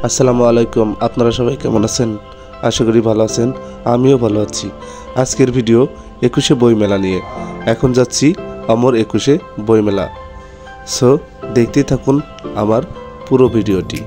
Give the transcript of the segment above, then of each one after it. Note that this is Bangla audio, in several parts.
আসসালামু আলাইকুম। আপনারা সবাই কেমন আছেন? আশা করি ভালো আছেন। আমিও ভালো আছি। আজকের ভিডিও 21শে বইমেলা নিয়ে। এখন যাচ্ছি অমর 21শে বইমেলা। সো দেখতেই থাকুন আমার পুরো ভিডিওটি।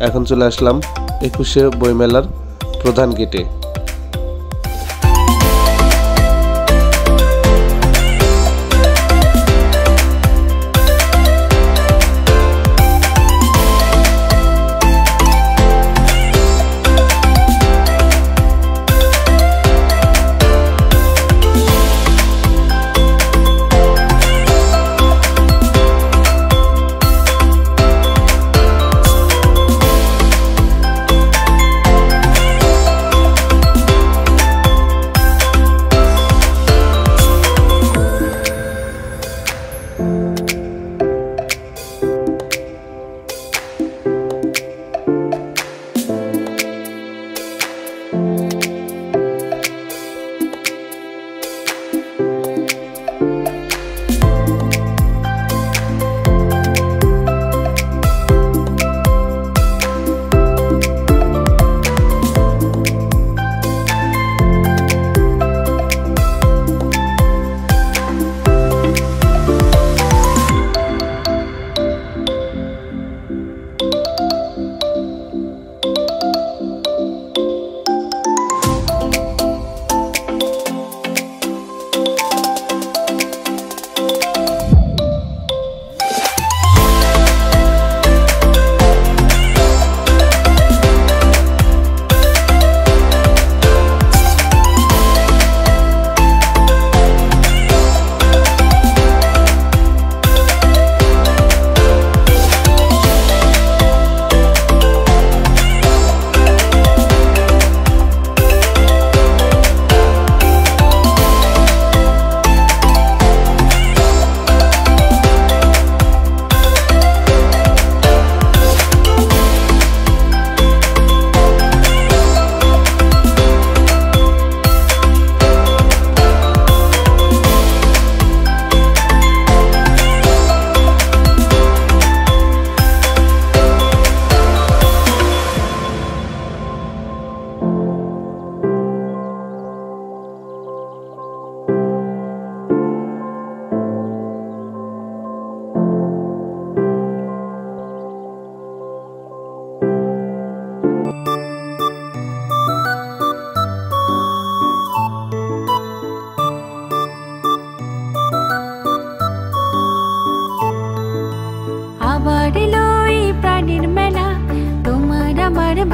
এখন চলে আসলাম 21শে বইমেলার প্রধান গেটে।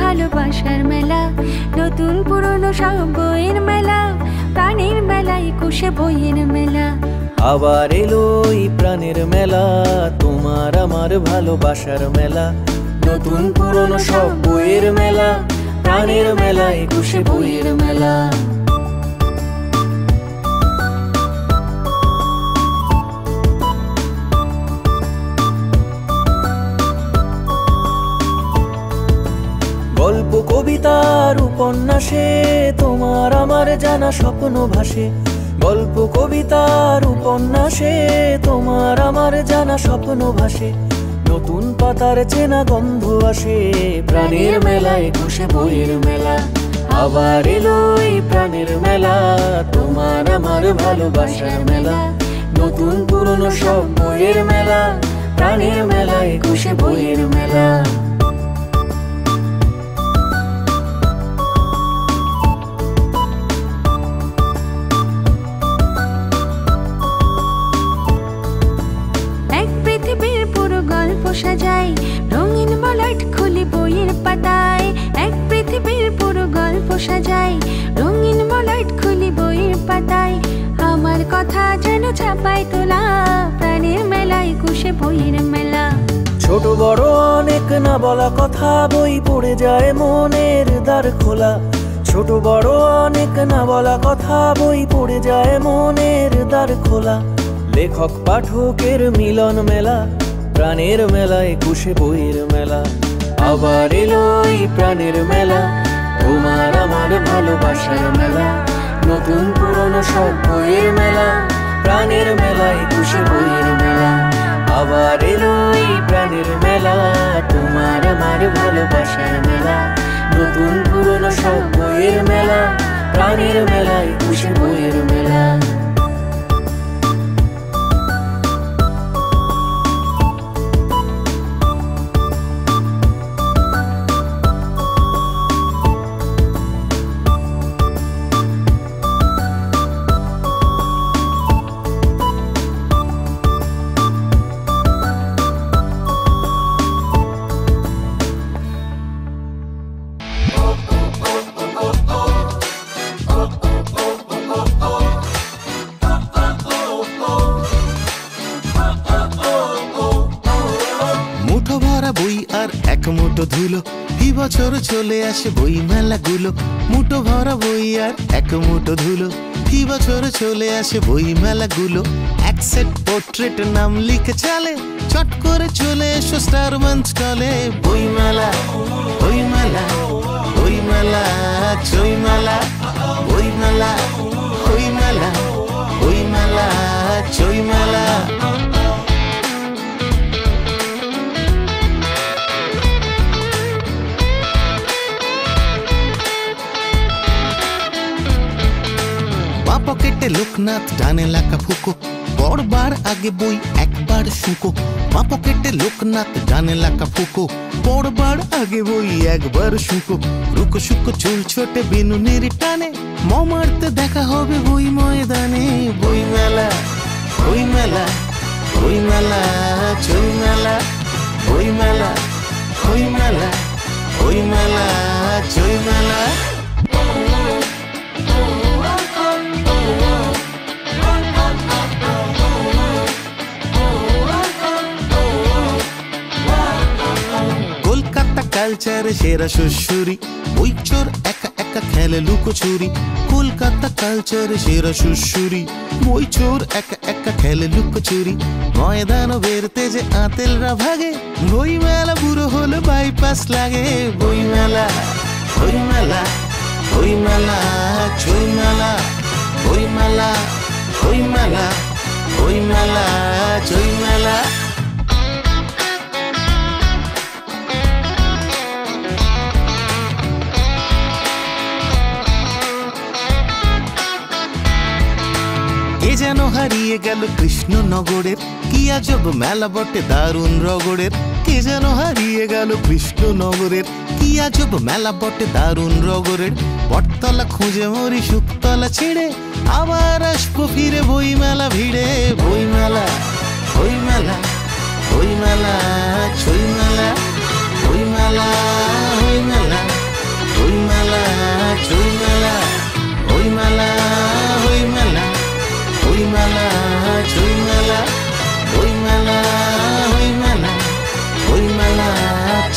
ভালোবাসার মেলা, নতুন পুরনো সব বইয়ের মেলা, প্রাণের মেলা 21শে বইয়ের মেলা। আবার এলো এই প্রাণের মেলা, তোমার আমার ভালোবাসার মেলা, নতুন পুরনো সব বইয়ের মেলা, প্রাণের মেলা 21শে বইয়ের মেলা। গল্প কবিতার উপন্যাসে তোমার আমার জানা স্বপ্ন ভাসে, গল্প কবিতার উপন্যাসে তোমার আমার জানা স্বপ্ন ভাসে, নতুন পাতার চেনা গন্ধ আসে, প্রাণের মেলা 21শে বইয়ের মেলা। আবার এলো এই প্রাণের মেলা, তোমার আমার ভালোবাসার মেলা, নতুন পুরনো সব বইয়ের মেলা, প্রাণের মেলা 21শে বইয়ের মেলা। সাজাই রঙিন মলাট খুলি বইয়ের পাতায়, এক পৃথিবীর পুরো গল্প সাজাই রঙিন মলাট খুলি বইয়ের পাতায়, আমার কথা যেন ছাপাই তোলা, প্রাণের মেলা 21শে বইয়ের মেলা। ছোট বড় অনেক না বলা কথা, বই পড়ে যায় মনের দ্বার খোলা, ছোট বড় অনেক না বলা কথা, বই পড়ে যায় মনের দ্বার খোলা। লেখক পাঠকের মিলন মেলা, প্রাণের মেলা, 21শে বইয়ের মেলা। আবার এলো এই প্রাণের মেলা, তোমার আমার ভালোবাসার মেলা। নতুন পুরনো সব বইয়ের মেলা, প্রাণের মেলা, 21শে বইয়ের মেলা। আবার এলো এই প্রাণের মেলা, তোমার আমার ভালোবাসার মেলা। নতুন পুরনো সব বইয়ের মেলা, প্রাণের মেলা, 21শে বইয়ের মেলা। বই আর এক মুঠো ধুলো, এই বছর চলে আসে বই মেলাগুলো। মুঠো ভরা বই আর এক মুঠো ধুলো, এই বছর চলে আসে বই মেলাগুলো। এক সেট পোর্ট্রেট নাম লিখে চালে, চট করে চলে এসো স্টার মঞ্চ স্টলে। বই মেলা, বই মেলা, বই মেলা, চই মেলা, বই মেলা, বই মেলা, বই মেলা, চই মেলা। পকেটে লোকনাথ, ডানে লাকা ফুকো, পড়বার আগে বই একবার শুকো। মা পকেটে লোকনাথ, ডানে লাকা ফুকো, পড়বার আগে বই একবার শুকো। রুকো শুকো চুল ছোটে বিনুনির টানে, মারতে দেখা হবে বই ময়দানে। বই মেলা, বই মেলা, বই মেলা, চই মেলা, বই মেলা, বই মেলা, বই মেলা, চই মেলা। কালচারে সেরা সুশুরি, বই চোর একা একা খেলে লুকোচুরি। কলকাতা কালচারে সেরা সুশুরি, বই চোর একা একা খেলে লুকোচুরি। ময়দান বেরতে যে আতেলরা ভাগে, বই মেলা বুড়ো হলে বাইপাস লাগে। বই মেলা, বই মেলা, বই মেলা, চই মেলা, বই মেলা, বই মেলা, বই মেলা, চই মেলা। কে যেন হারিয়ে গেল কৃষ্ণনগরের, কি আজব মেলা বটে দারুণ রগড়ের। কে যেন হারিয়ে গেল কৃষ্ণনগরের, কি আজব মেলা বটে দারুণ রগড়ের। বটতলা খুঁজে মরি শুকতলা ছেড়ে, আবার আসবো ফিরে বই মেলা ভিড়ে। বই মেলা, বই মেলা, বই মেলা, চই মেলা, বই মেলা, বই মেলা, বই মেলা, চই মেলা, বই মেলা, বই মেলা, বই মেলা, চই মেলা, বই মেলা, বই মেলা, বই মেলা,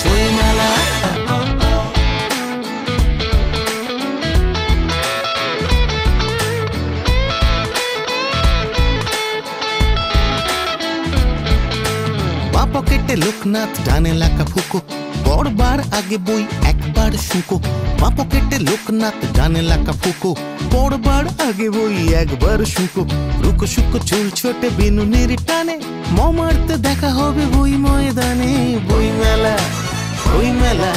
চই মেলা। বা পকেটে লোকনাথ, ডানে লাকা ফুকো, পড়বার আগে বই একবার শুকো। বা পকেটে লোকনাথ, ডানে লাকা ফুকো, পড়বার আগে বই একবার শুকো। রুকো শুকো চুল ছোটে বিনুনির টানে, মারতে দেখা হবে বই ময়দানে। বই মেলা, বই মেলা,